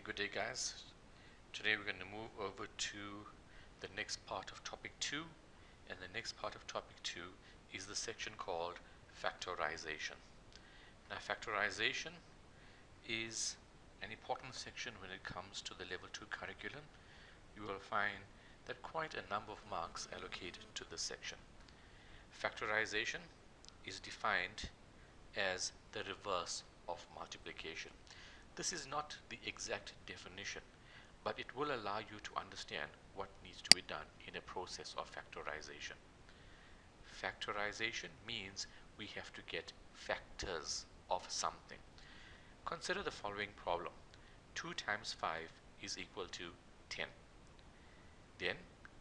good day guys. Today we're going to move over to the next part of topic 2, and the next part of topic 2 is the section called factorization. Now factorization is an important section when it comes to the level 2 curriculum. You will find that quite a number of marks allocated to this section. Factorization is defined as the reverse of multiplication. This is not the exact definition, but it will allow you to understand what needs to be done in a process of factorization. Factorization means we have to get factors of something. Consider the following problem. 2 times 5 is equal to 10. Then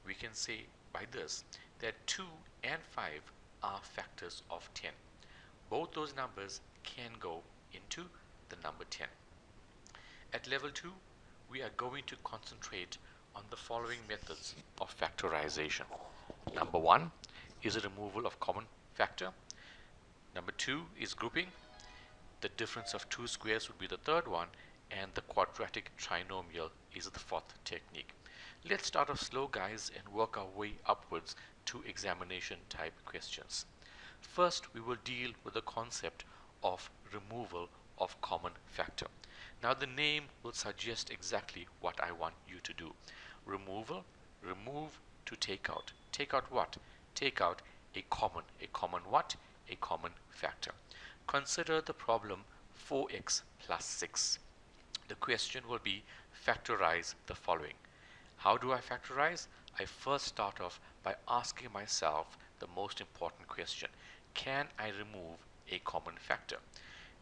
we can say by this that 2 and 5 are factors of 10. Both those numbers can go into the number 10. At level 2, we are going to concentrate on the following methods of factorization. Number 1 is a removal of common factor. Number 2 is grouping. The difference of two squares would be the third one, and the quadratic trinomial is the fourth technique. Let's start off slow guys and work our way upwards to examination type questions. First, we will deal with the concept of removal of common factor. Now the name will suggest exactly what I want you to do. Removal, remove to take out. Take out what? Take out a common. A common what? A common factor. Consider the problem 4x plus 6. The question will be factorize the following. How do I factorize? I first start off by asking myself the most important question. Can I remove a common factor?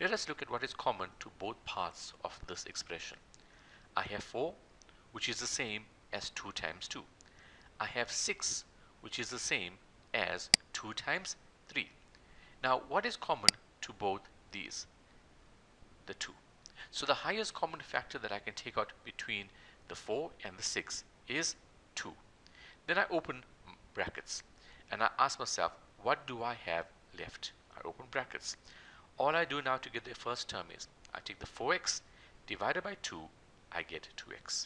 Let us look at what is common to both parts of this expression. I have 4, which is the same as 2 times 2. I have 6, which is the same as 2 times 3. Now, what is common to both these? The 2. So the highest common factor that I can take out between the 4 and the 6 is 2. Then I open brackets and I ask myself, what do I have left? I open brackets. All I do now to get the first term is I take the 4x divided by 2, I get 2x.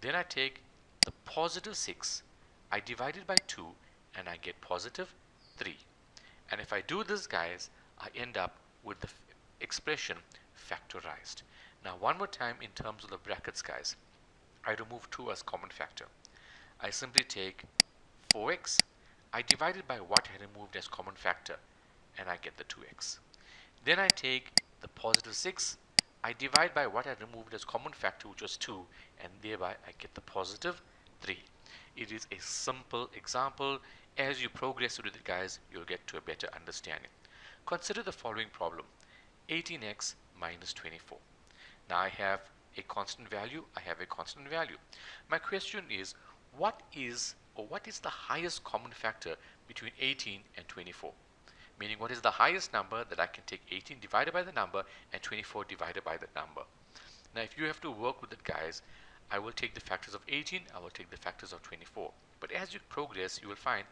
Then I take the positive 6, I divide it by 2, and I get positive 3. And if I do this guys, I end up with the expression factorized. Now one more time in terms of the brackets guys, I remove 2 as common factor. I simply take 4x, I divide it by what I removed as common factor, and I get the 2x. Then I take the positive 6, I divide by what I removed as common factor, which was 2, and thereby I get the positive 3. It is a simple example. As you progress with it guys, you'll get to a better understanding. Consider the following problem. 18x minus 24. Now I have a constant value, I have a constant value. My question is, what is the highest common factor between 18 and 24? Meaning, what is the highest number that I can take 18 divided by the number and 24 divided by the number? Now if you have to work with it guys, I will take the factors of 18, I will take the factors of 24. But as you progress, you will find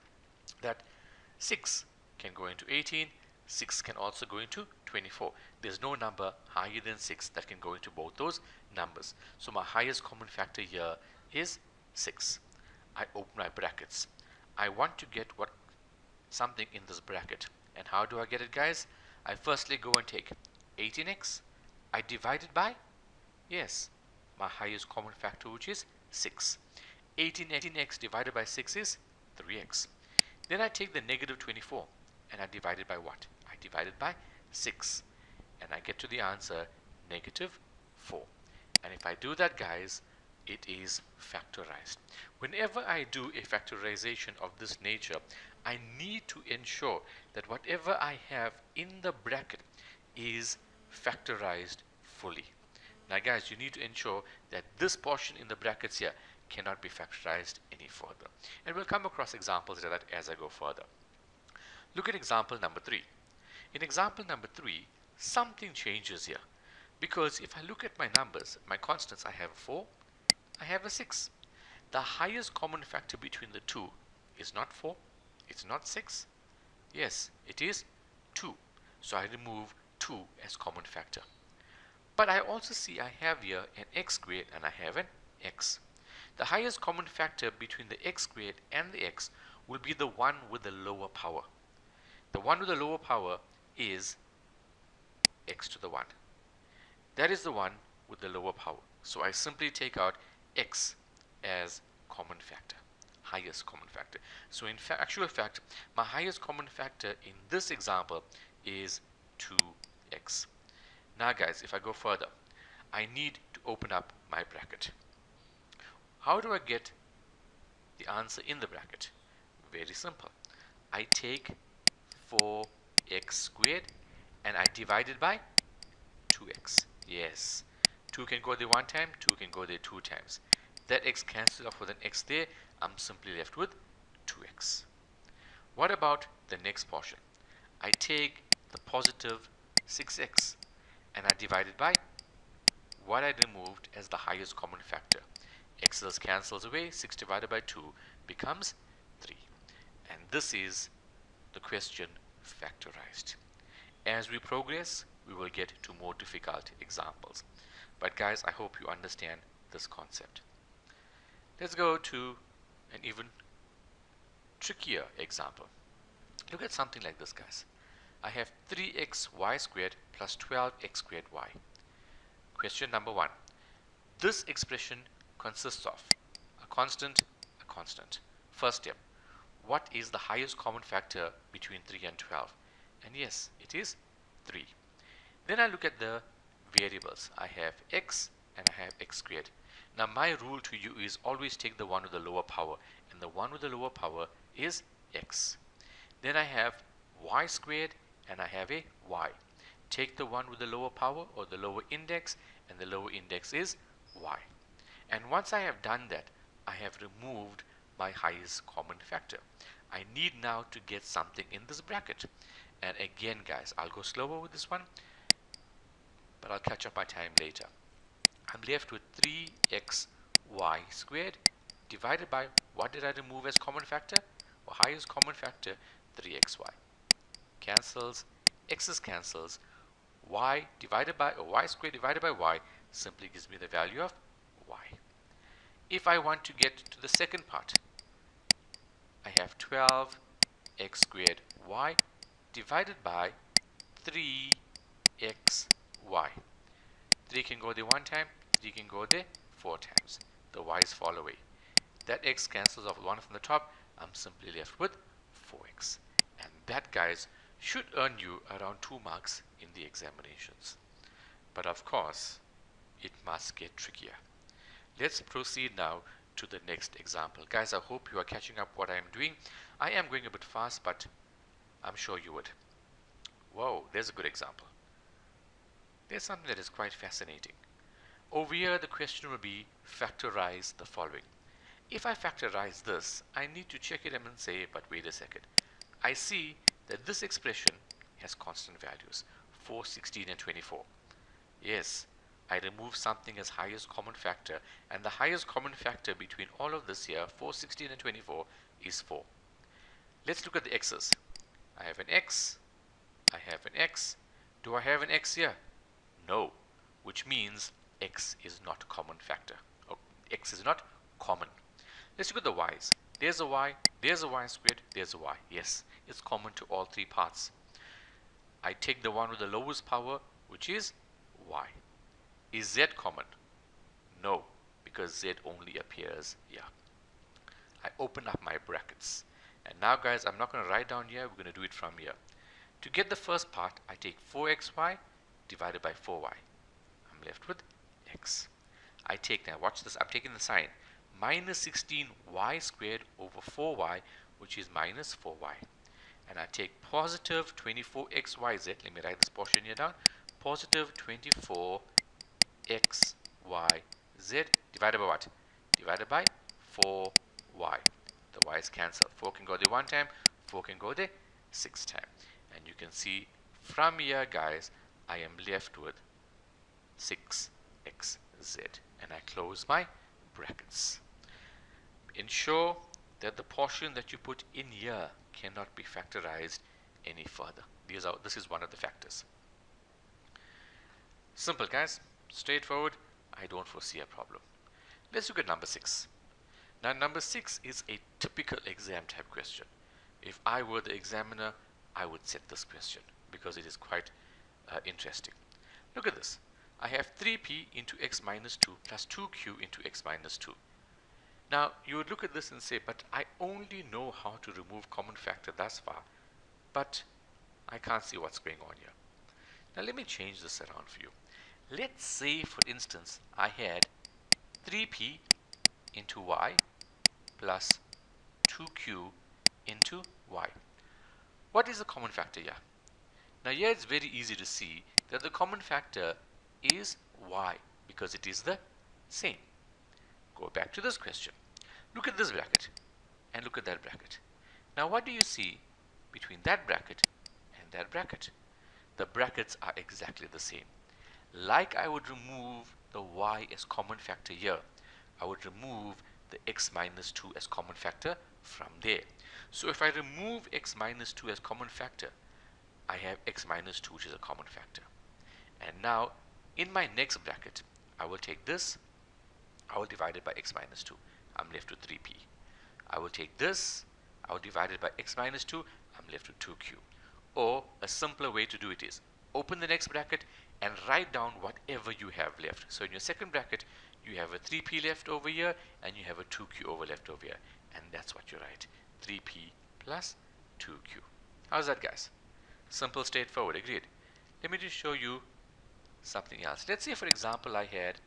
that 6 can go into 18, 6 can also go into 24. There's no number higher than 6 that can go into both those numbers. So my highest common factor here is 6. I open my brackets. I want to get something in this bracket. And how do I get it guys? I firstly go and take 18x, I divide it by, yes, my highest common factor, which is 6. 18x divided by 6 is 3x. Then I take the negative 24 and I divide it by what? I divide it by 6, and I get to the answer negative 4. And if I do that guys, it is factorized. Whenever I do a factorization of this nature, I need to ensure that whatever I have in the bracket is factorized fully. Now guys, you need to ensure that this portion in the brackets here cannot be factorized any further. And we'll come across examples of that as I go further. Look at example number 3. In example number 3, something changes here. Because if I look at my numbers, my constants, I have a 4, I have a 6. The highest common factor between the two is not 4, it's not 6. Yes, it is 2. So I remove 2 as common factor. But I also see I have here an x squared and I have an x. The highest common factor between the x squared and the x will be the one with the lower power. The one with the lower power is x to the 1. That is the one with the lower power. So I simply take out x as common factor, highest common factor. So in actual fact, my highest common factor in this example is 2x. Now guys, if I go further, I need to open up my bracket. How do I get the answer in the bracket? Very simple. I take 4x squared and I divide it by 2x. Yes, 2 can go there one time, 2 can go there 2 times. That x cancels off with an x there. I'm simply left with 2x. What about the next portion? I take the positive 6x and I divide it by what I removed as the highest common factor. X cancels away, 6 divided by 2 becomes 3. And this is the question factorized. As we progress, we will get to more difficult examples. But guys, I hope you understand this concept. Let's go to an even trickier example. Look at something like this, guys. I have 3xy squared plus 12x squared y. Question number 1. This expression consists of a constant, a constant. First step, what is the highest common factor between 3 and 12? And yes, it is 3. Then I look at the variables. I have x and I have x squared. Now my rule to you is always take the one with the lower power, and the one with the lower power is x. Then I have y squared and I have a y. Take the one with the lower power or the lower index, and the lower index is y. And once I have done that, I have removed my highest common factor. I need now to get something in this bracket. And again guys, I'll go slower with this one, but I'll catch up my time later. I'm left with 3xy squared divided by, what did I remove as common factor? Or highest common factor, 3xy. Cancels, x's cancels, y divided by, or y squared divided by y simply gives me the value of y. If I want to get to the second part, I have 12x squared y divided by 3xy. 3 can go there one time, 3 can go there 4 times. The y's fall away. That x cancels off 1 from the top. I'm simply left with 4x. And that, guys, should earn you around 2 marks in the examinations. But of course, it must get trickier. Let's proceed now to the next example. Guys, I hope you are catching up what I am doing. I am going a bit fast, but I'm sure you would. Whoa, there's a good example. There's something that is quite fascinating. Over here, the question will be factorize the following. If I factorize this, I need to check it and say, but wait a second. I see that this expression has constant values, 4, 16, and 24. Yes, I remove something as highest common factor, and the highest common factor between all of this here, 4, 16, and 24, is 4. Let's look at the x's. I have an x, I have an x. Do I have an x here? No, which means x is not common factor. Or x is not common. Let's look at the y's. There's a y squared, there's a y. Yes, it's common to all 3 parts. I take the one with the lowest power, which is y. Is z common? No, because z only appears here. I open up my brackets. And now, guys, I'm not going to write down here. We're going to do it from here. To get the first part, I take 4xy divided by 4y. I'm left with x. I take, now watch this, I'm taking the sign, minus 16y squared over 4y, which is minus 4y. And I take positive 24xyz, let me write this portion here down, positive 24xyz divided by what? Divided by 4y. The y's cancel. 4 can go there 1 time, 4 can go there 6 times. And you can see from here, guys, I am left with 6xz. And I close my brackets. Ensure that the portion that you put in here cannot be factorized any further. This is one of the factors. Simple, guys. straightforward. I don't foresee a problem. Let's look at number 6. Now number 6 is a typical exam type question. If I were the examiner, I would set this question because it is quite interesting. Look at this. I have 3p into x minus 2 plus 2q into x minus 2. Now you would look at this and say, but I only know how to remove common factor thus far, but I can't see what's going on here. Now let me change this around for you. Let's say, for instance, I had 3p into y plus 2q into y. What is the common factor here? Now here it's very easy to see that the common factor is y because it is the same. Go back to this question. Look at this bracket and look at that bracket. Now what do you see between that bracket and that bracket? The brackets are exactly the same. Like I would remove the y as common factor here, I would remove the x minus 2 as common factor from there. So if I remove x minus 2 as common factor, I have x minus 2 which is a common factor. And now in my next bracket, I will take this, I will divide it by x minus 2. I'm left with 3p. I will take this, I will divide it by x minus 2. I'm left with 2q. Or a simpler way to do it is open the next bracket and write down whatever you have left. So in your second bracket, you have a 3p left over here and you have a 2q over left over here. And that's what you write. 3p plus 2q. How's that, guys? Simple, straightforward, agreed. Let me just show you something else. Let's say, for example, I had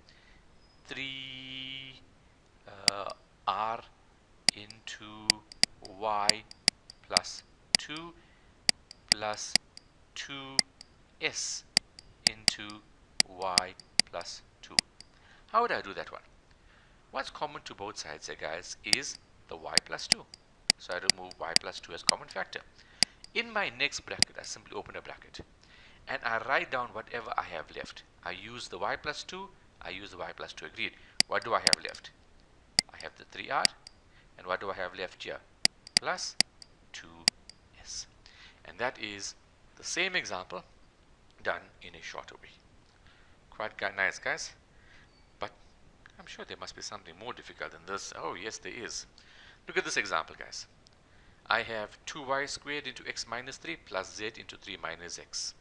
3r into y plus 2 plus 2s into y plus 2. How would I do that one? What's common to both sides here, guys, is the y plus 2. So I remove y plus 2 as common factor. In my next bracket, I simply open a bracket and I write down whatever I have left. I use the y plus 2, I use the y plus 2, agreed. What do I have left? I have the 3r, and what do I have left here? Plus 2s. And that is the same example done in a shorter way. Quite nice, guys. But I'm sure there must be something more difficult than this. Oh yes, there is. Look at this example, guys. I have 2y squared into x minus 3 plus z into 3 minus x.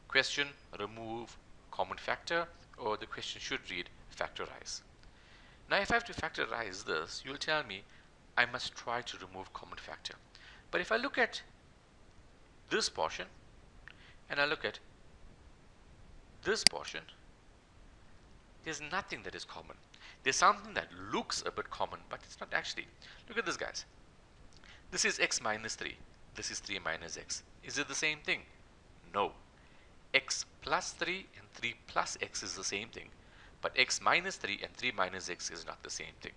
Question, remove common factor, or the question should read factorize. Now if I have to factorize this, you'll tell me I must try to remove common factor. But if I look at this portion and I look at this portion, there's nothing that is common. There's something that looks a bit common, but it's not actually. Look at this, guys. This is x minus 3. This is 3 minus x. Is it the same thing? No. X plus 3 and 3 plus x is the same thing. But x minus 3 and 3 minus x is not the same thing.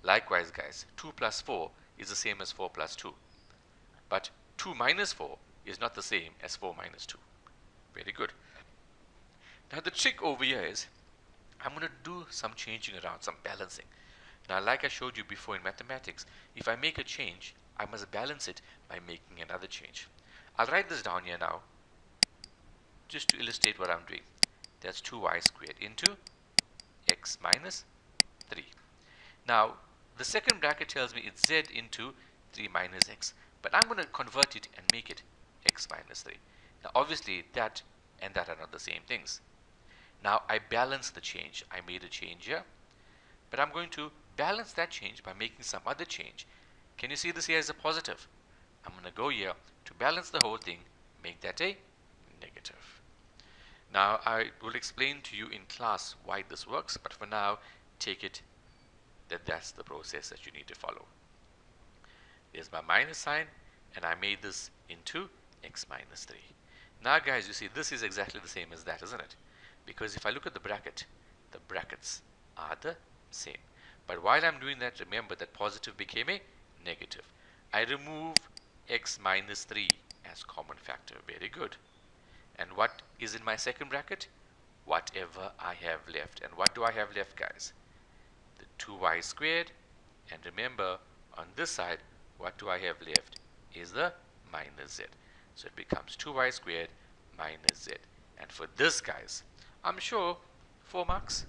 Likewise, guys, 2 plus 4 is the same as 4 plus 2. But 2 minus 4 is not the same as 4 minus 2. Very good. Now the trick over here is I'm going to do some changing around, some balancing. Now like I showed you before in mathematics, if I make a change, I must balance it by making another change. I'll write this down here now just to illustrate what I'm doing. That's 2y squared into x minus 3. Now the second bracket tells me it's z into 3 minus x, but I'm going to convert it and make it x minus 3. Now obviously that and that are not the same things. Now I balance the change. I made a change here, but I'm going to balance that change by making some other change. Can you see this here as a positive? I'm going to go here to balance the whole thing, make that a negative. Now I will explain to you in class why this works, but for now take it that that's the process that you need to follow. There's my minus sign and I made this into x minus 3. Now guys, you see this is exactly the same as that, isn't it? Because if I look at the bracket, the brackets are the same. But while I'm doing that, remember that positive became a negative. I remove x minus 3 as common factor. Very good. And what is in my second bracket? Whatever I have left. And what do I have left, guys? The 2y squared. And remember, on this side, what do I have left is the minus z. So it becomes 2y squared minus z. And for this, guys, I'm sure 4 marks?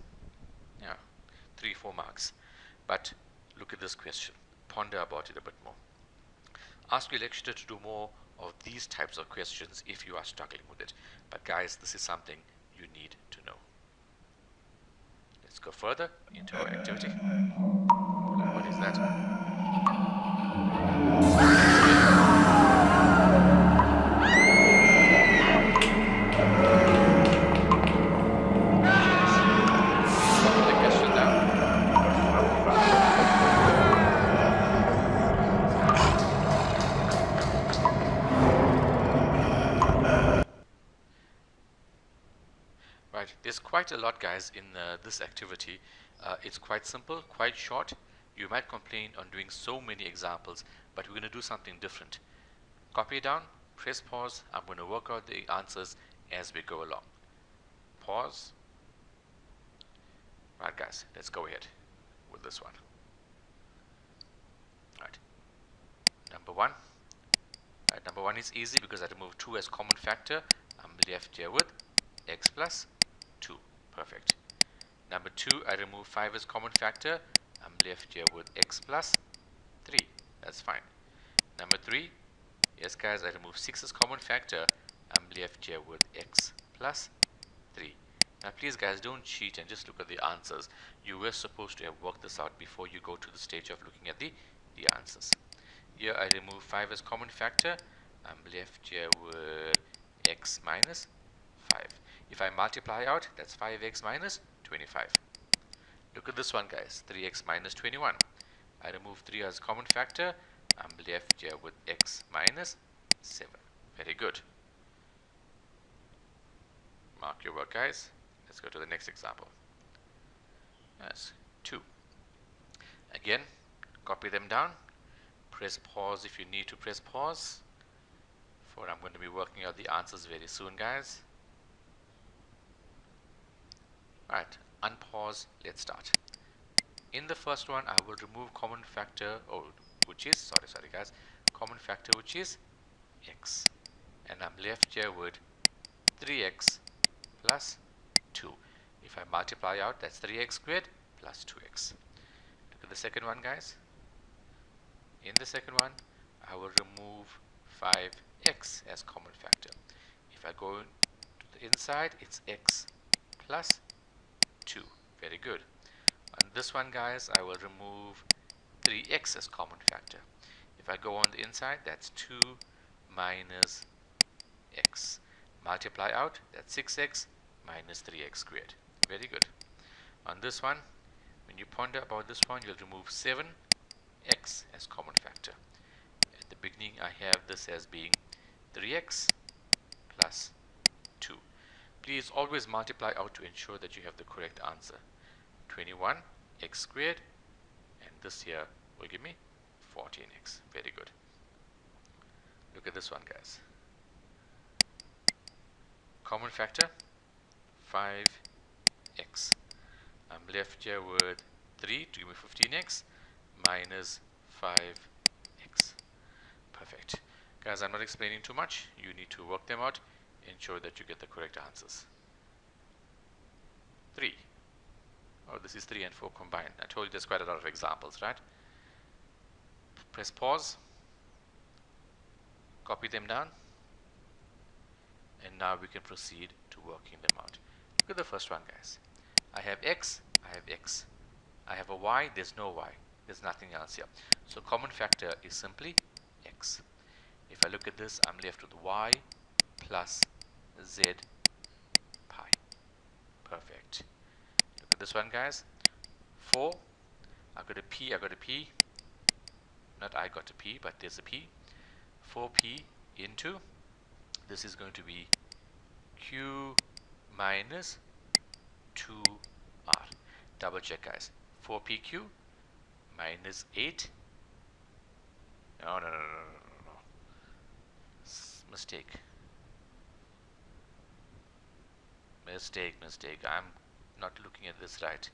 Yeah, 3-4 marks. But look at this question. Ponder about it a bit more. Ask your lecturer to do more of these types of questions if you are struggling with it. But guys, this is something you need to know. Let's go further into our activity. What is that? Copy the question down. Right, there's quite a lot, guys, in this activity. It's quite simple, quite short. You might complain on doing so many examples, but we're going to do something different. Copy it down, press pause. I'm going to work out the answers as we go along. Pause. Right, guys, let's go ahead with this one. Right, number one. Right, number one is easy because I remove 2 as common factor. I'm left here with x plus 2. Perfect. Number 2, I remove 5 as common factor. I'm left here with x plus 3. That's fine. Number 3, yes guys, I remove 6 as common factor. I'm left here with x plus 3. Now please guys, don't cheat and just look at the answers. You were supposed to have worked this out before you go to the stage of looking at the answers. Here I remove 5 as common factor. I'm left here with x minus 5. If I multiply out, that's 5x minus 25. Look at this one, guys, 3x minus 21. I remove 3 as common factor. I'm left here with x minus 7. Very good. Mark your work, guys. Let's go to the next example. That's 2. Again, copy them down. Press pause if you need to press pause. For I'm going to be working out the answers very soon, guys. Alright, unpause. Let's start. In the first one, I will remove common factor, which is, sorry guys, common factor which is x. And I'm left here with 3x plus 2. If I multiply out, that's 3x squared plus 2x. Look at the second one, guys. In the second one, I will remove 5x as common factor. If I go to the inside, it's x plus 2. Very good. On this one, guys, I will remove 3x as common factor. If I go on the inside, that's 2 minus x. Multiply out, that's 6x minus 3x squared. Very good. On this one, when you ponder about this one, you'll remove 7x as common factor. At the beginning, I have this as being 3x plus 2. Please always multiply out to ensure that you have the correct answer. 21 x squared, and this here will give me 14x. Very good. Look at this one, guys. Common factor 5x. I'm left here with 3 to give me 15x minus 5x. Perfect. Guys, I'm not explaining too much. You need to work them out. Ensure that you get the correct answers. 3. Oh, this is 3 and 4 combined. I told you there's quite a lot of examples, right? Press pause. Copy them down. And now we can proceed to working them out. Look at the first one, guys. I have x, I have x. I have a y, there's no y. There's nothing else here. So common factor is simply x. If I look at this, I'm left with y plus z pi. Perfect. Look at this one, guys. 4. I've got a p, I've got a p. Not I got a p, but there's a p. 4p into, this is going to be q minus 2r. Double check, guys. 4pq minus 8. No. Mistake. I'm not looking at this right.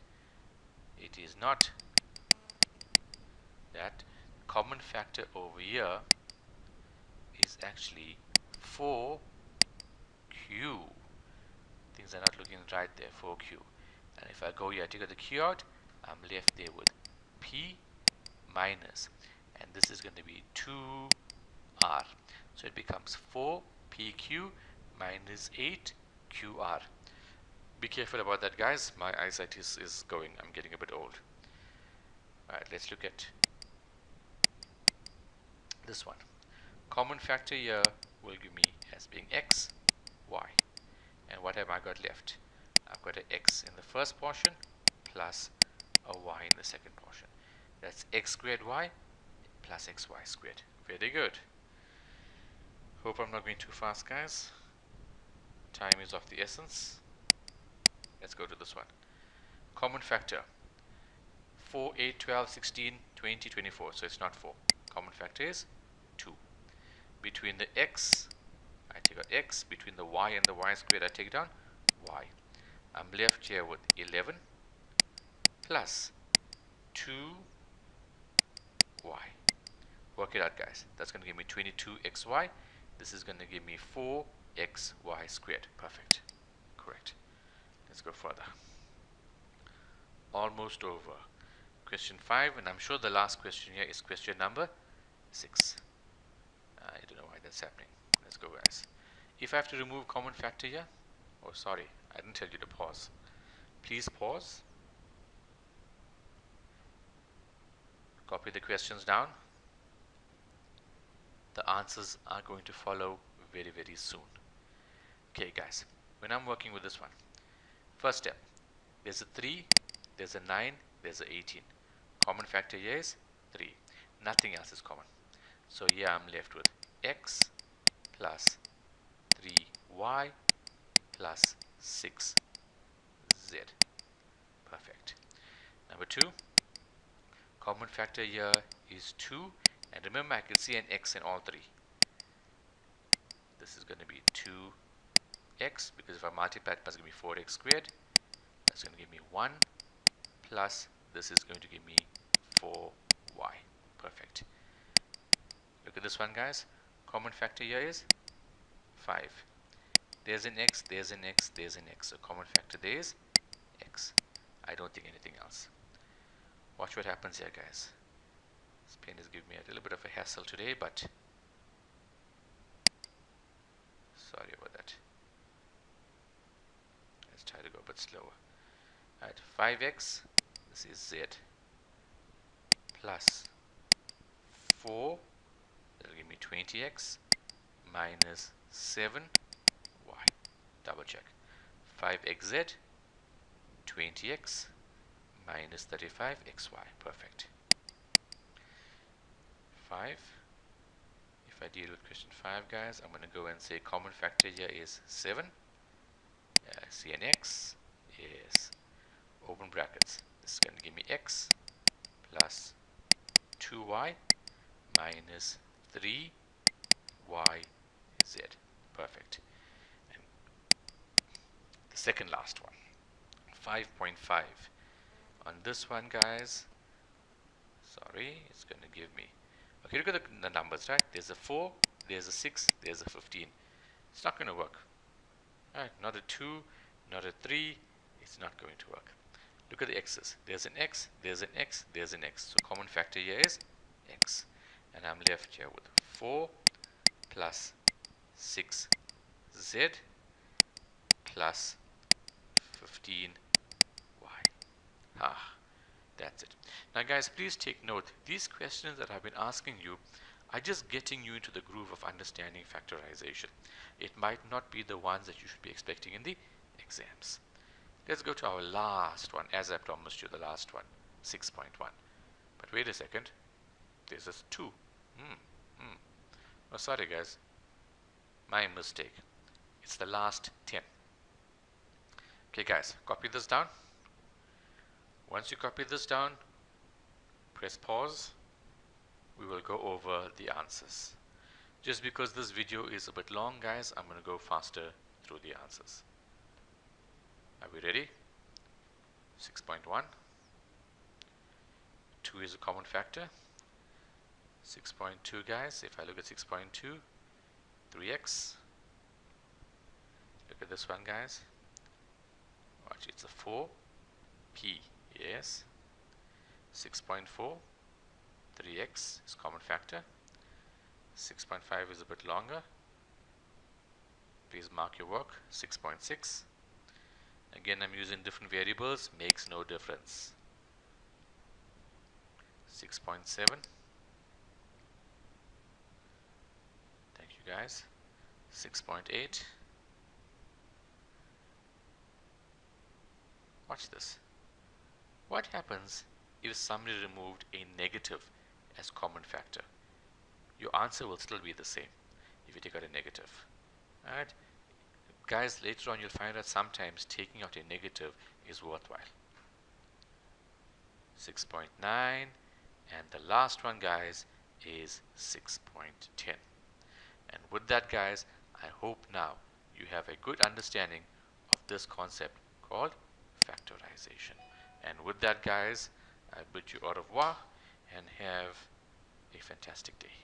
It is not that. Common factor over here is actually 4q. Things are not looking right there. 4q. And if I go here, I take out the q out, I'm left there with p minus, and this is going to be 2r. So it becomes 4pq minus 8qr. Be careful about that, guys. My eyesight is going. I'm getting a bit old. Alright, let's look at this one. Common factor here will give me as being x, y. And what have I got left? I've got an x in the first portion plus a y in the second portion. That's x squared y plus xy squared. Very good. Hope I'm not going too fast, guys. Time is of the essence. Let's go to this one. Common factor 4, 8, 12, 16, 20, 24. So it's not 4. Common factor is 2. Between the x, I take out x. Between the y and the y squared, I take down y. I'm left here with 11 plus 2y. Work it out, guys. That's going to give me 22xy. This is going to give me 4xy squared. Perfect. Correct. Let's go further. Almost over. Question 5, and I'm sure the last question here is question number 6. I don't know why that's happening. Let's go, guys. If I have to remove common factor here, oh sorry, I didn't tell you to pause. Please pause. Copy the questions down. The answers are going to follow very, very soon. Okay, guys, when I'm working with this one, first step, there's a 3, there's a 9, there's a 18. Common factor here is 3. Nothing else is common. So here I'm left with x plus 3y plus 6z. Perfect. Number 2, common factor here is 2. And remember, I can see an x in all 3. This is going to be 2x, because if I multiply it, it's going to be 4x squared. That's going to give me 1 plus this is going to give me 4y. Perfect. Look at this one, guys. Common factor here is 5. There's an x, there's an x, there's an x. So common factor there is x. I don't think anything else. Watch what happens here, guys. This pen is giving me a little bit of a hassle today, but sorry about that. Let's try to go a bit slower. Alright, 5x, this is z, plus 4, that will give me 20x, minus 7y. Double check. 5xz, 20x, minus 35xy. Perfect. 5. If I deal with question 5, guys, I'm going to go and say common factor here is 7. Cnx is, open brackets, this is going to give me x plus 2y minus 3yz. Perfect. And the second last one, 5.5. On this one, guys, sorry, it's going to give me, okay, look at the numbers, right? There's a 4, there's a 6, there's a 15. It's not going to work. Alright, not a 2, not a 3, it's not going to work. Look at the x's. There's an x, there's an x, there's an x. So common factor here is x. And I'm left here with 4 plus 6z plus 15y. That's it. Now, guys, please take note. These questions that I've been asking you are just getting you into the groove of understanding factorization. It might not be the ones that you should be expecting in the exams. Let's go to our last one, as I promised you, the last one, 6.1. But wait a second, there's a 2. Oh, sorry, guys, my mistake. It's the last 10. Okay, guys, copy this down. Once you copy this down, press pause. We will go over the answers. Just because this video is a bit long, guys, I'm going to go faster through the answers. Are we ready? 6.1. 2 is a common factor. 6.2, guys, if I look at 6.2, 3x. Look at this one, guys. Watch, it's a 4. P, yes. 6.4, 3x is common factor. 6.5 is a bit longer. Please mark your work. 6.6. Again, I'm using different variables, makes no difference. 6.7. Thank you guys. 6.8. Watch this. What happens if somebody removed a negative as common factor? Your answer will still be the same if you take out a negative. Alright? Guys, later on you'll find out sometimes taking out a negative is worthwhile. 6.9, and the last one, guys, is 6.10. And with that, guys, I hope now you have a good understanding of this concept called factorization. And with that, guys, I bid you au revoir and have a fantastic day.